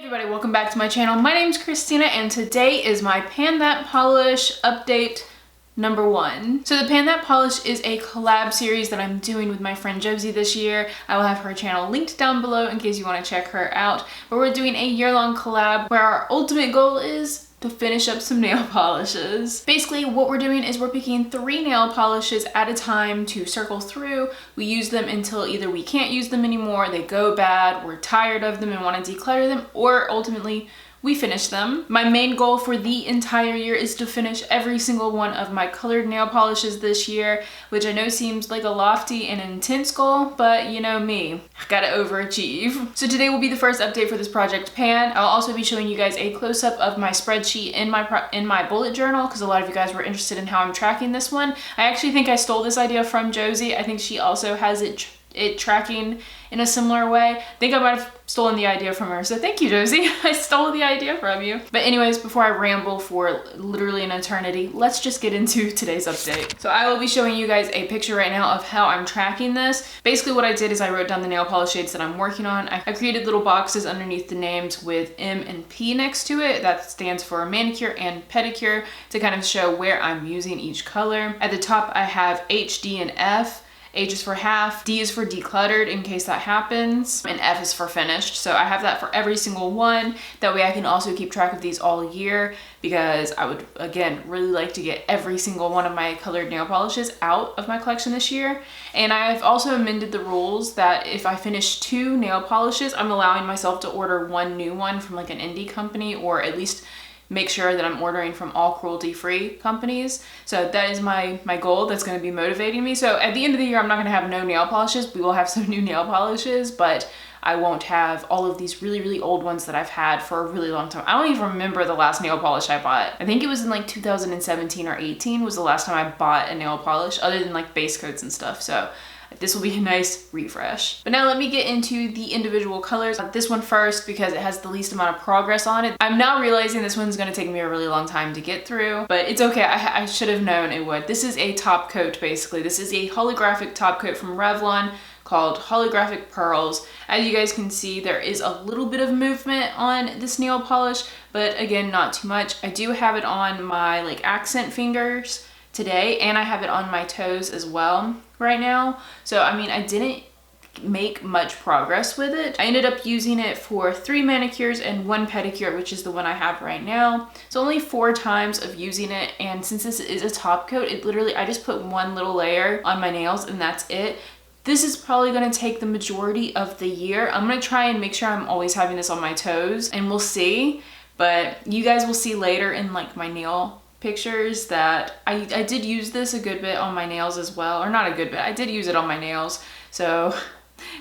Everybody, welcome back to my channel. My name's Christina and today is my Pan That Polish update number 1. So the Pan That Polish is a collab series that I'm doing with my friend Josie this year. I will have her channel linked down below in case you want to check her out. But we're doing a year-long collab where our ultimate goal is to finish up some nail polishes. Basically, what we're doing is we're picking 3 nail polishes at a time to circle through. We use them until either we can't use them anymore, they go bad, we're tired of them and want to declutter them, or ultimately we finish them. My main goal for the entire year is to finish every single one of my colored nail polishes this year, which I know seems like a lofty and intense goal, but you know me, I gotta overachieve. So today will be the first update for this project pan. I'll also be showing you guys a close-up of my spreadsheet in my bullet journal, because a lot of you guys were interested in how I'm tracking this one. I actually think I stole this idea from Josie. I think she also has it tracking in a similar way. I think I might have stolen the idea from her, so thank you, Josie. I stole the idea from you. But anyways, before I ramble for literally an eternity, let's just get into today's update. So I will be showing you guys a picture right now of how I'm tracking this. Basically what I did is I wrote down the nail polish shades that I'm working on. I created little boxes underneath the names with M and P next to it. That stands for manicure and pedicure, to kind of show where I'm using each color. At the top I have H, D, and F. H is for half, D is for decluttered in case that happens, and F is for finished. So I have that for every single one. That way I can also keep track of these all year, because I would, again, really like to get every single one of my colored nail polishes out of my collection this year. And I've also amended the rules that if I finish 2 nail polishes, I'm allowing myself to order 1 new one from like an indie company, or at least make sure that I'm ordering from all cruelty-free companies. So that is my goal that's going to be motivating me. So at the end of the year, I'm not going to have no nail polishes. We will have some new nail polishes, but I won't have all of these really, really old ones that I've had for a really long time. I don't even remember the last nail polish I bought. I think it was in like 2017 or 18 was the last time I bought a nail polish, other than like base coats and stuff. So this will be a nice refresh. But now let me get into the individual colors. This one first, because it has the least amount of progress on it. I'm now realizing this one's gonna take me a really long time to get through, but it's okay. I should have known it would. This is a top coat, basically. This is a holographic top coat from Revlon called Holographic Pearls. As you guys can see, there is a little bit of movement on this nail polish, but again, not too much. I do have it on my like accent fingers today, and I have it on my toes as well right now. So I mean, I didn't make much progress with it. I ended up using it for 3 manicures and 1 pedicure, which is the one I have right now. So only 4 times of using it, and since this is a top coat, it literally, I just put 1 little layer on my nails and that's it. This is probably gonna take the majority of the year. I'm gonna try and make sure I'm always having this on my toes, and we'll see. But you guys will see later in like my nail pictures that I did use this a good bit on my nails as well, or not a good bit, I did use it on my nails. So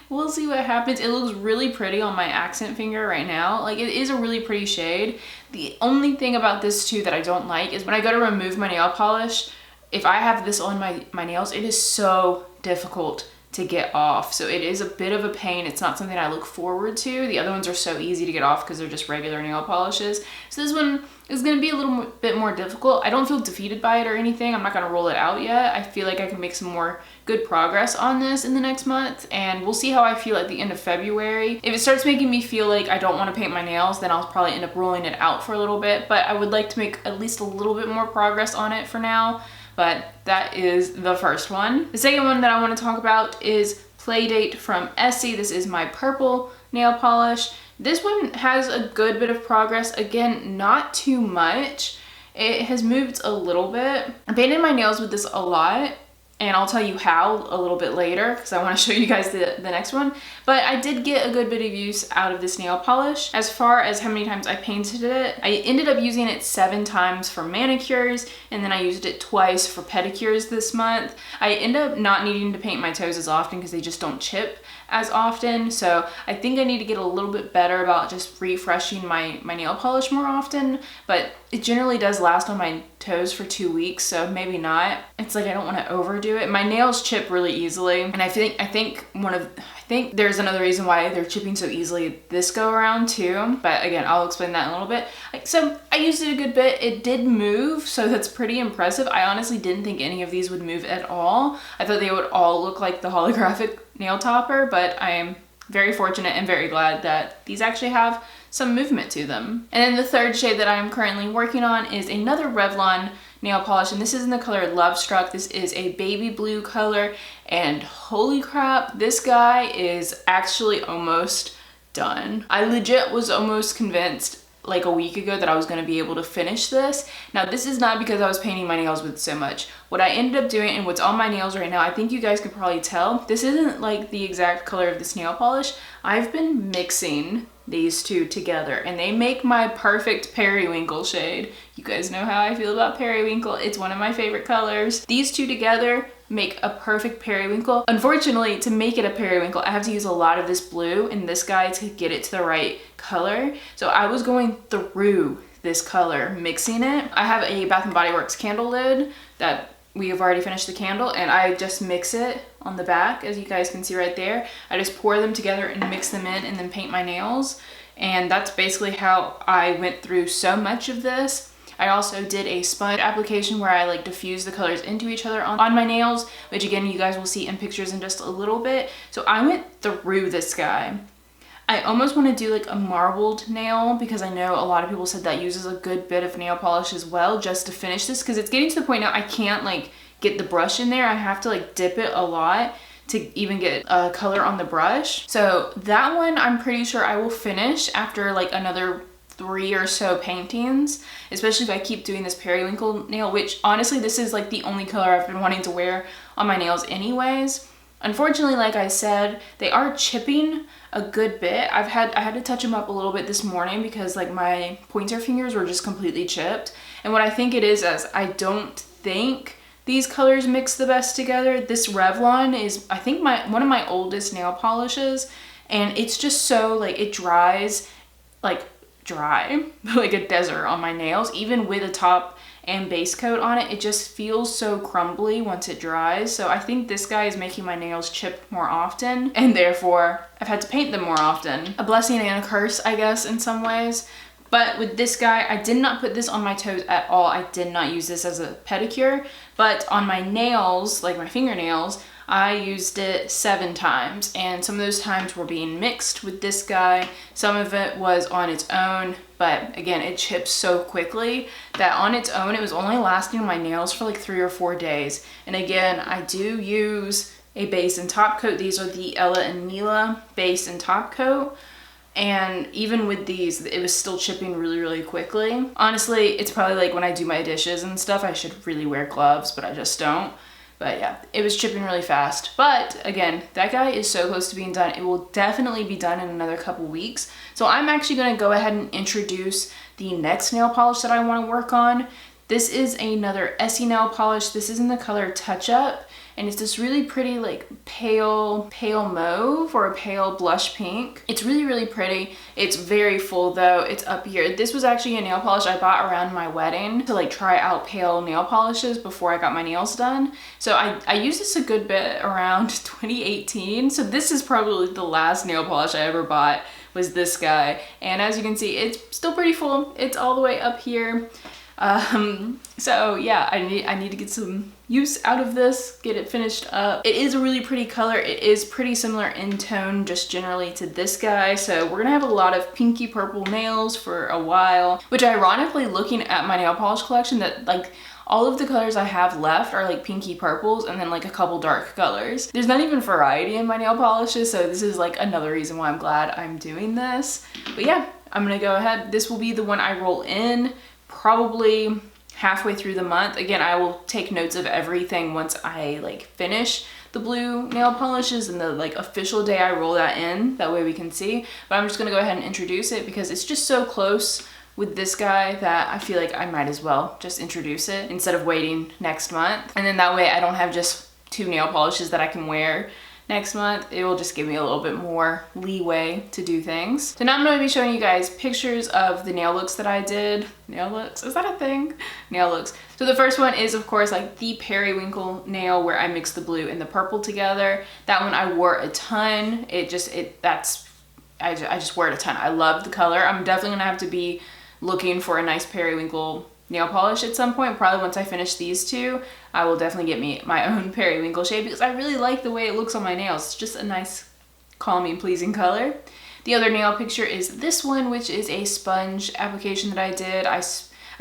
we'll see what happens. It looks really pretty on my accent finger right now. Like, it is a really pretty shade. The only thing about this too that I don't like is when I go to remove my nail polish, if I have this on my nails, it is so difficult to get off. So it is a bit of a pain. It's not something I look forward to. The other ones are so easy to get off because they're just regular nail polishes. So this one is going to be a little bit more difficult. I don't feel defeated by it or anything. I'm not going to roll it out yet. I feel like I can make some more good progress on this in the next month, and we'll see how I feel at the end of February. If it starts making me feel like I don't want to paint my nails, then I'll probably end up rolling it out for a little bit, but I would like to make at least a little bit more progress on it for now. But that is the first one. The second one that I want to talk about is Playdate from Essie. This is my purple nail polish. This one has a good bit of progress. Again, not too much. It has moved a little bit. I painted my nails with this a lot, and I'll tell you how a little bit later because I want to show you guys the next one. But I did get a good bit of use out of this nail polish. As far as how many times I painted it, I ended up using it 7 times for manicures, and then I used it twice for pedicures this month. I end up not needing to paint my toes as often because they just don't chip as often. So I think I need to get a little bit better about just refreshing my nail polish more often, but it generally does last on my toes for 2 weeks, so maybe not. It's like I don't want to overdo it. My nails chip really easily, and I think there's another reason why they're chipping so easily this go around too, but again, I'll explain that in a little bit. So I used it a good bit. It did move, so that's pretty impressive. I honestly didn't think any of these would move at all. I thought they would all look like the holographic nail topper, but I am very fortunate and very glad that these actually have some movement to them. And then the third shade that I'm currently working on is another Revlon nail polish, and this is in the color Love Struck. This is a baby blue color, and holy crap, this guy is actually almost done. I legit was almost convinced like a week ago that I was going to be able to finish this. Now this is not because I was painting my nails with so much. What I ended up doing, and what's on my nails right now, I think you guys can probably tell, this isn't like the exact color of this nail polish. I've been mixing these two together and they make my perfect periwinkle shade. You guys know how I feel about periwinkle. It's one of my favorite colors. These two together make a perfect periwinkle. Unfortunately, to make it a periwinkle, I have to use a lot of this blue in this guy to get it to the right color. So I was going through this color, mixing it. I have a Bath & Body Works candle lid that we have already finished the candle, and I just mix it on the back, as you guys can see right there. I just pour them together and mix them in and then paint my nails. And that's basically how I went through so much of this. I also did a sponge application where I like diffuse the colors into each other on my nails, which again, you guys will see in pictures in just a little bit. So I went through this guy. I almost want to do like a marbled nail because I know a lot of people said that uses a good bit of nail polish as well just to finish this, because it's getting to the point now I can't like get the brush in there. I have to like dip it a lot to even get a color on the brush. So that one I'm pretty sure I will finish after like another 3 or so paintings, especially if I keep doing this periwinkle nail, which honestly this is like the only color I've been wanting to wear on my nails anyways. Unfortunately, like I said, they are chipping a good bit. I had to touch them up a little bit this morning because like my pointer fingers were just completely chipped. And what I think it is I don't think these colors mix the best together. This Revlon is, I think, one of my oldest nail polishes, and it's just so like it dries like dry like a desert on my nails. Even with a top and base coat on it, it just feels so crumbly once it dries. So I think this guy is making my nails chipped more often, and therefore I've had to paint them more often. A blessing and a curse, I guess, in some ways. But with this guy, I did not put this on my toes at all. I did not use this as a pedicure, but on my nails, like my fingernails, I used it 7 times, and some of those times were being mixed with this guy. Some of it was on its own, but again, it chips so quickly that on its own, it was only lasting on my nails for like 3 or 4 days. And again, I do use a base and top coat. These are the Ella and Mila base and top coat. And even with these, it was still chipping really, really quickly. Honestly, it's probably like when I do my dishes and stuff, I should really wear gloves, but I just don't. But yeah, it was chipping really fast. But again, that guy is so close to being done. It will definitely be done in another couple weeks. So I'm actually gonna go ahead and introduce the next nail polish that I wanna work on. This is another Essie nail polish. This is in the color Touch Up, and it's this really pretty like pale mauve or a pale blush pink. It's really, really pretty. It's very full though. It's up here. This was actually a nail polish I bought around my wedding to like try out pale nail polishes before I got my nails done. So I used this a good bit around 2018. So this is probably the last nail polish I ever bought, was this guy. And as you can see, it's still pretty full. It's all the way up here. So yeah, I need to get some use out of this, get it finished up. It is a really pretty color. It is pretty similar in tone just generally to this guy. So we're gonna have a lot of pinky purple nails for a while, which ironically, looking at my nail polish collection, that like all of the colors I have left are like pinky purples and then like a couple dark colors. There's not even variety in my nail polishes, so this is like another reason why I'm glad I'm doing this. But yeah, I'm gonna go ahead. This will be the one I roll in probably halfway through the month. Again, I will take notes of everything once I like finish the blue nail polishes and the like official day I roll that in. That way we can see. But I'm just gonna go ahead and introduce it because it's just so close with this guy that I feel like I might as well just introduce it instead of waiting next month. And then that way I don't have just 2 nail polishes that I can wear next month. It will just give me a little bit more leeway to do things. So now I'm going to be showing you guys pictures of the nail looks that I did. Nail looks? Is that a thing? Nail looks. So the first one is of course like the periwinkle nail where I mixed the blue and the purple together. That one I wore a ton. I just wear it a ton. I love the color. I'm definitely going to have to be looking for a nice periwinkle nail polish at some point. Probably once I finish these 2, I will definitely get me my own periwinkle shade because I really like the way it looks on my nails. It's just a nice, calming, pleasing color. The other nail picture is this one, which is a sponge application that I did. I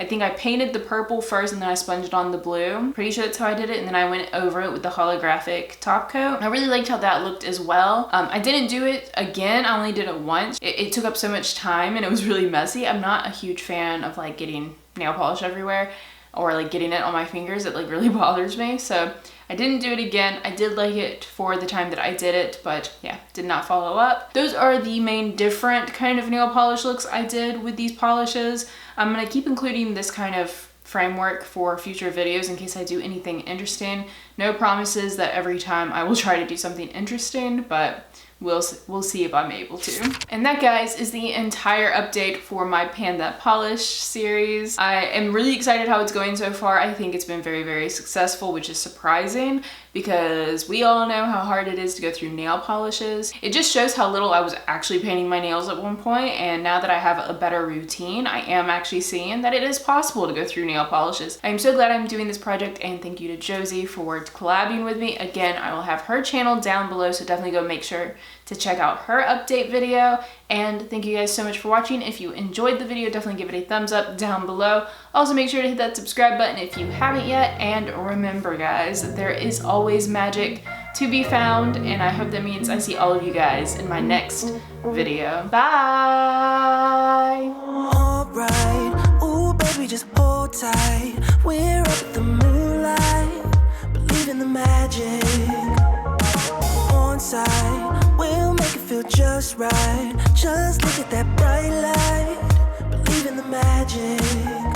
think I painted the purple first and then I sponged on the blue. Pretty sure that's how I did it. And then I went over it with the holographic top coat. I really liked how that looked as well. I didn't do it again. I only did it once. It took up so much time and it was really messy. I'm not a huge fan of like getting nail polish everywhere or like getting it on my fingers. It like really bothers me. So I didn't do it again. I did like it for the time that I did it, but yeah, did not follow up. Those are the main different kind of nail polish looks I did with these polishes. I'm gonna keep including this kind of framework for future videos in case I do anything interesting. No promises that every time I will try to do something interesting, but we'll see if I'm able to. And that, guys, is the entire update for my Pan That Polish series. I am really excited how it's going so far. I think it's been very, very successful, which is surprising because we all know how hard it is to go through nail polishes. It just shows how little I was actually painting my nails at one point, and now that I have a better routine, I am actually seeing that it is possible to go through nail polishes. I am so glad I'm doing this project, and thank you to Josie for collabing with me. Again, I will have her channel down below, so definitely go make sure to check out her update video. And thank you guys so much for watching. If you enjoyed the video, definitely give it a thumbs up down below. Also make sure to hit that subscribe button if you haven't yet. And remember, guys, there is always magic to be found, and I hope that means I see all of you guys in my next video. Bye! Alright, ooh baby, just hold tight. We're up at the moonlight, believe in the magic. On side, we'll make it feel just right. Just look at that bright light, believe in the magic.